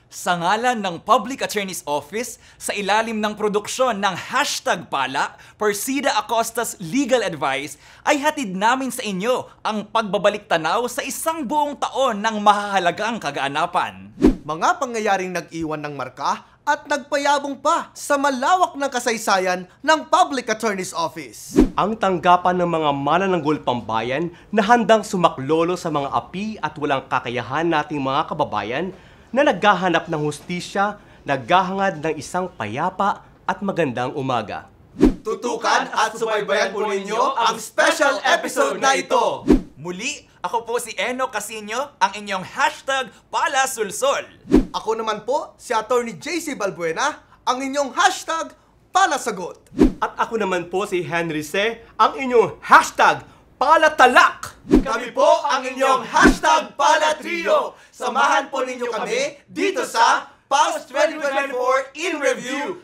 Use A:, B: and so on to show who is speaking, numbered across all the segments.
A: Sa ngalan ng Public Attorney's Office, sa ilalim ng produksyon ng #Pala, Persida Acosta's Legal Advice, ay hatid namin sa inyo ang pagbabalik tanaw sa isang buong taon ng mahahalagang kagaanapan.
B: Mga pangyayaring nag-iwan ng marka at nagpayabong pa sa malawak ng kasaysayan ng Public Attorney's Office.
C: Ang tanggapan ng mga manananggol pambayan na handang sumaklolo sa mga api at walang kakayahan nating mga kababayan na naghahanap ng hustisya, naghahangad ng isang payapa at magandang umaga.
B: Tutukan at subaybayan po ninyo ang special episode na ito!
A: Muli, ako po si Eno Casino, ang inyong #PalaSulsol.
B: Ako naman po si Attorney JC Balbuena, ang inyong #Palasagot.
C: At ako naman po si Henry C., ang inyong #Palatalak!
B: Kami po ang inyong #Palatrio. Samahan po ninyo kami dito sa Pulse 2024 in Review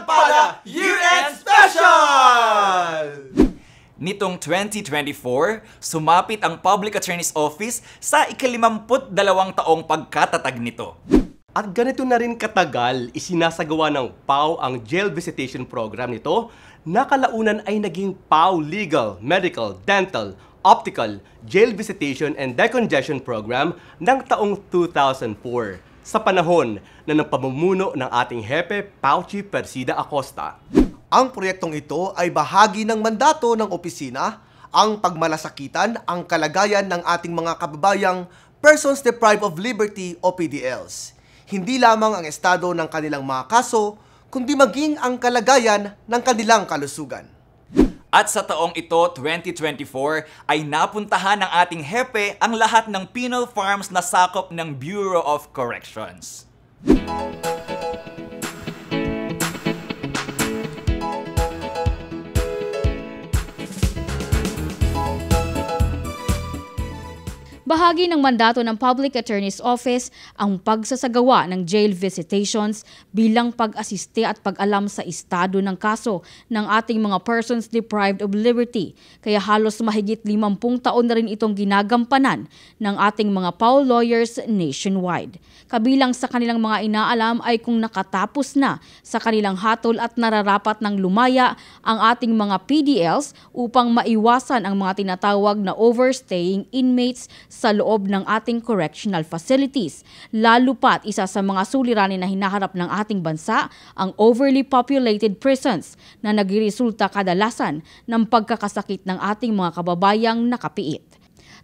B: #Pala Year-End Special!
A: Nitong 2024, sumapit ang Public Attorney's Office sa ika-52 taong pagkatatag nito.
C: At ganito na rin katagal isinasagawa ng PAO ang jail visitation program nito na kalaunan ay naging PAO Legal, Medical, Dental, Optical, Jail Visitation and Decongestion Program ng taong 2004 sa panahon na ng pamumuno ng ating Hepe PAO Chief Persida Acosta.
B: Ang proyektong ito ay bahagi ng mandato ng opisina, ang pagmalasakitan ang kalagayan ng ating mga kababayang Persons Deprived of Liberty o PDLs. Hindi lamang ang estado ng kanilang mga kaso, kundi maging ang kalagayan ng kanilang kalusugan.
A: At sa taong ito, 2024, ay napuntahan ng ating Hepe ang lahat ng penal farms na sakop ng Bureau of Corrections.
D: Bahagi ng mandato ng Public Attorney's Office ang pagsasagawa ng jail visitations bilang pag-asiste at pag-alam sa estado ng kaso ng ating mga persons deprived of liberty. Kaya halos mahigit 50 taon na rin itong ginagampanan ng ating mga PAO lawyers nationwide. Kabilang sa kanilang mga inaalam ay kung nakatapos na sa kanilang hatol at nararapat ng lumaya ang ating mga PDLs upang maiwasan ang mga tinatawag na overstaying inmates sa loob ng ating correctional facilities. Lalo pat isa sa mga suliranin na hinaharap ng ating bansa ang overly populated prisons na nagresulta kadalasan ng pagkakasakit ng ating mga kababayang nakapiit.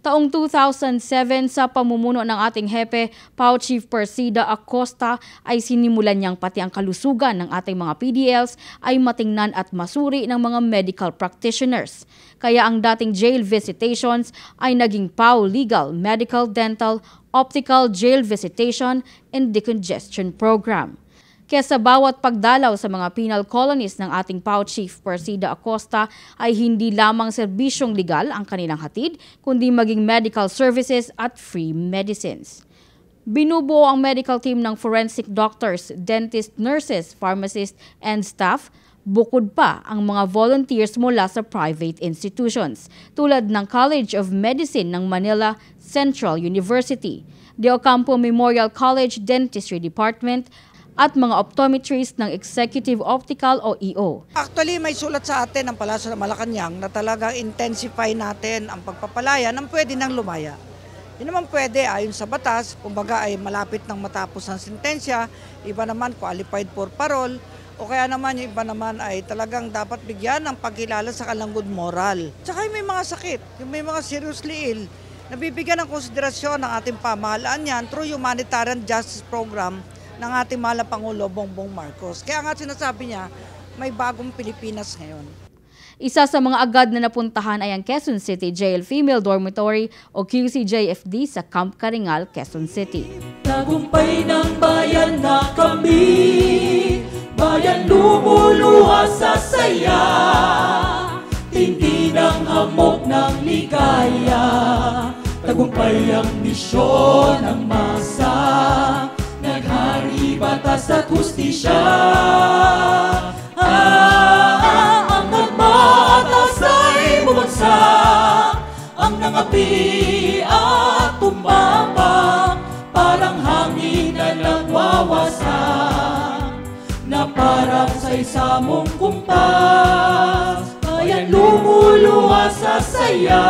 D: Taong 2007 sa pamumuno ng ating Hepe, PAO Chief Persida Acosta ay sinimulan niyang pati ang kalusugan ng ating mga PDLs ay matingnan at masuri ng mga medical practitioners. Kaya ang dating jail visitations ay naging PAO Legal, Medical, Dental, Optical Jail Visitation and Decongestion Program. Kaya sa bawat pagdalaw sa mga penal colonies ng ating PAO Chief Persida Acosta ay hindi lamang serbisyong legal ang kanilang hatid, kundi maging medical services at free medicines. Binubuo ang medical team ng forensic doctors, dentist, nurses, pharmacists, and staff, bukod pa ang mga volunteers mula sa private institutions, tulad ng College of Medicine ng Manila Central University, De Ocampo Memorial College Dentistry Department, at mga optometrists ng Executive Optical o EO.
E: Actually, may sulat sa atin ng Palasyo ng Malacanang na talagang intensify natin ang pagpapalaya ng pwede nang lumaya. Yun naman pwede ayon sa batas, kumbaga ay malapit nang matapos ang sentensya, iba naman qualified for parole, o kaya naman yung iba naman ay talagang dapat bigyan ng pagkilala sa kanilang good moral. Tsaka yung may mga sakit, yung may mga seriously ill, nabibigyan ng konsiderasyon ng ating pamahalaan yan through humanitarian justice program ng ating mahal na Pangulo Bongbong Marcos. Kaya nga sinasabi niya, may bagong Pilipinas ngayon.
D: Isa sa mga agad na napuntahan ay ang Quezon City Jail Female Dormitory o QCJFD sa Camp Karingal, Quezon City.
F: Tagumpay ng bayan na kami, bayan lumuluha sa saya, tindi ng hamog ng ligaya, tagumpay ang misyon ng masa, naghari batas at hustisya. Ang nagmatas ay bumagsak, ang nangapi at tumama, parang hangin na nagwawasak na parang sa isa mong kumpas, bayan lumuluwas sa saya.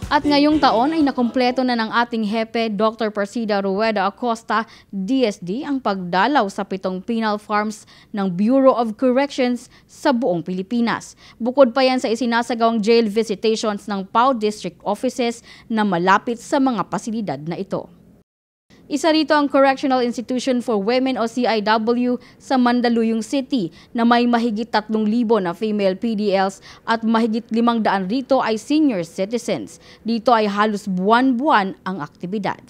D: At ngayong taon ay nakumpleto na ng ating hepe Dr. Persida Rueda Acosta, DSD, ang pagdalaw sa 7 penal farms ng Bureau of Corrections sa buong Pilipinas. Bukod pa yan sa isinasagawang jail visitations ng PAO District Offices na malapit sa mga pasilidad na ito. Isa rito ang Correctional Institution for Women o CIW sa Mandaluyong City na may mahigit 3,000 na female PDLs at mahigit 500 rito ay senior citizens. Dito ay halos buwan-buwan ang aktibidad.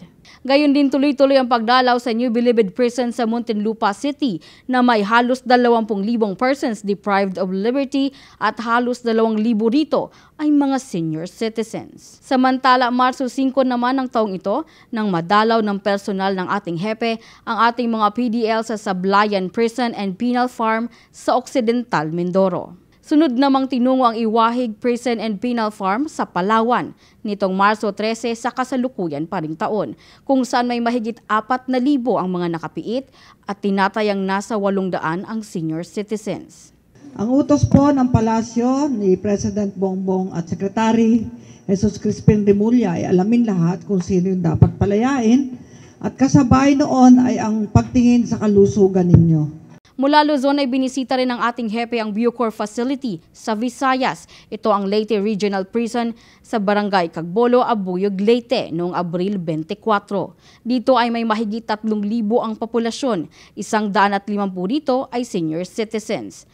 D: Gayon din tuloy-tuloy ang pagdalaw sa New Bilibid Prison sa Muntinlupa City na may halos 20,000 persons deprived of liberty at halos 2,000 rito ay mga senior citizens. Samantala, Marso 5 naman ng taong ito nang madalaw ng personal ng ating hepe ang ating mga PDL sa Sablayan Prison and Penal Farm sa Occidental Mindoro. Sunod namang tinungo ang Iwahig Prison and Penal Farm sa Palawan nitong Marso 13 sa kasalukuyan pa ring taon, kung saan may mahigit 4,000 ang mga nakapiit at tinatayang nasa 800 ang senior citizens.
G: Ang utos po ng palasyo ni President Bongbong at Secretary Jesus Crispin Remulla ay alamin lahat kung sino yung dapat palayain at kasabay noon ay ang pagtingin sa kalusugan ninyo.
D: Mula Luzon ay binisita rin ng ating hepe ang Bucor Facility sa Visayas. Ito ang Leyte Regional Prison sa Barangay Cagbolo, Abuyog, Leyte noong Abril 24. Dito ay may mahigit 3,000 ang populasyon. 150 dito ay senior citizens.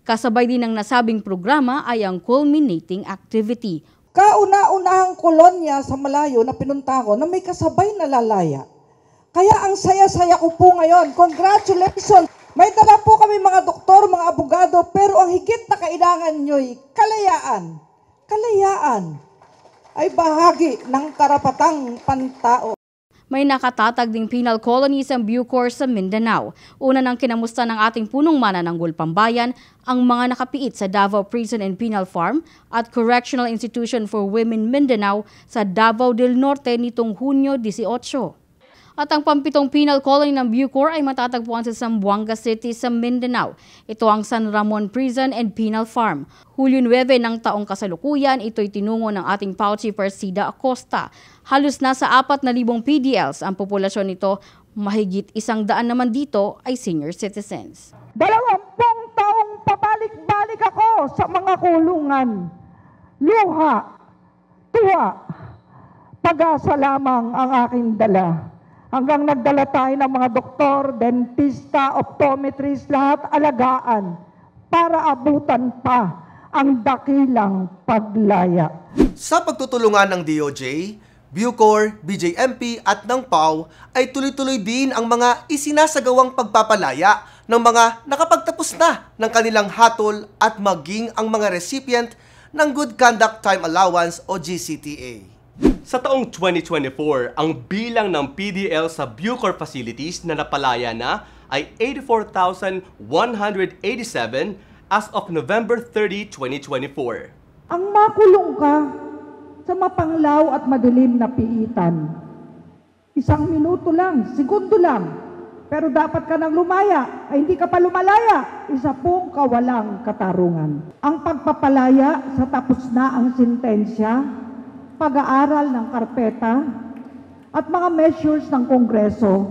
D: Kasabay din ng nasabing programa ay ang culminating activity.
E: Kauna-unahang kolonya sa malayo na pinunta ko na may kasabay na lalaya. Kaya ang saya-saya ko po ngayon. Congratulations! May dala po kami mga doktor, mga abogado, pero ang higit na kailangan nyo'y kalayaan. Kalayaan ay bahagi ng karapatang pantao.
D: May nakatatag ding penal colonies ang Bucor sa Mindanao. Una nang kinamusta ng ating punong manananggol pambayan ang mga nakapiit sa Davao Prison and Penal Farm at Correctional Institution for Women Mindanao sa Davao del Norte nitong Hunyo 18. At ang pampitong penal colony ng Bucor ay matatagpuan sa Zamboanga City sa Mindanao. Ito ang San Ramon Prison and Penal Farm. Hulyo 9 ng taong kasalukuyan, ito'y tinungo ng ating PAO Chief Persida Acosta. Halos nasa 4,000 PDLs ang populasyon nito, mahigit 100 naman dito ay senior citizens.
G: 20 taong pabalik-balik ako sa mga kulungan. Luha, tuwa, pag-asa lamang ang aking dala. Hanggang nagdala tayo ng mga doktor, dentista, optometrist, lahat alagaan para abutan pa ang dakilang paglaya.
B: Sa pagtutulungan ng DOJ, Bucor, BJMP at ng PAO ay tuloy-tuloy din ang mga isinasagawang pagpapalaya ng mga nakapagtapos na ng kanilang hatol at maging ang mga recipient ng Good Conduct Time Allowance o GCTA.
C: Sa taong 2024, ang bilang ng PDL sa Bucor facilities na napalaya na ay 84,187 as of November 30, 2024.
G: Ang makulong ka sa mapanglaw at madilim na piitan. 1 minuto lang, segundo lang, pero dapat ka nang lumaya, ay hindi ka pa lumalaya. Isa pong kawalang katarungan. Ang pagpapalaya sa tapos na ang sentensya, pag-aaral ng karpeta at mga measures ng Kongreso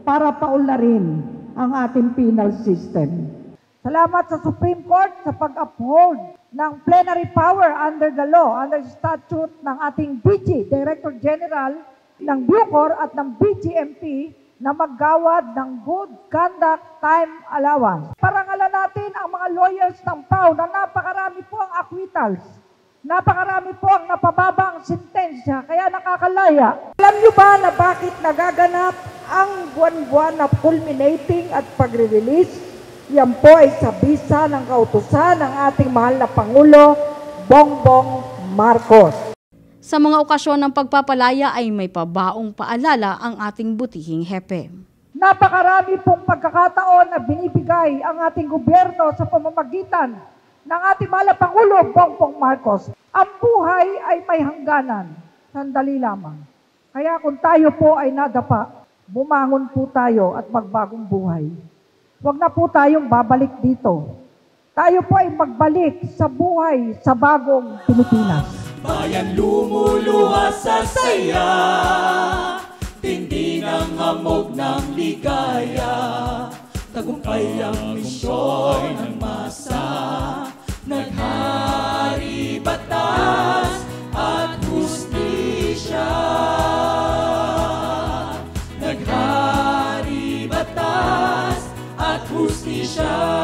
G: para paunlarin ang ating penal system. Salamat sa Supreme Court sa pag-uphold ng plenary power under the law, under the statute ng ating DG, Director General ng Bucor at ng BGMP na maggawad ng Good Conduct Time Allowance. Parangalan natin ang mga lawyers ng PAO na napakarami po ang acquittals. Napakarami po ang napababa ang sentensya, kaya nakakalaya. Alam niyo ba na bakit nagaganap ang buwan-buwan na culminating at pagre-release? Yan po ay sa bisa ng kautusan ng ating mahal na Pangulo, Bongbong Marcos.
D: Sa mga okasyon ng pagpapalaya ay may pabaong paalala ang ating butihing hepe.
G: Napakarami pong pagkakataon na binibigay ang ating gobyerno sa pamamagitan ng ating mahal na Pangulo, Bongbong Marcos. Ang buhay ay may hangganan. Sandali lamang. Kaya kung tayo po ay nadapa, bumangon po tayo at magbagong buhay. Huwag na po tayong babalik dito. Tayo po ay magbalik sa buhay sa bagong Pilipinas.
F: Bayan lumuluha sa saya, tindi ng hamog ng ligaya. Tagumpay ang misyon ng masa, naghari batas at hustisya. Naghari batas at hustisya.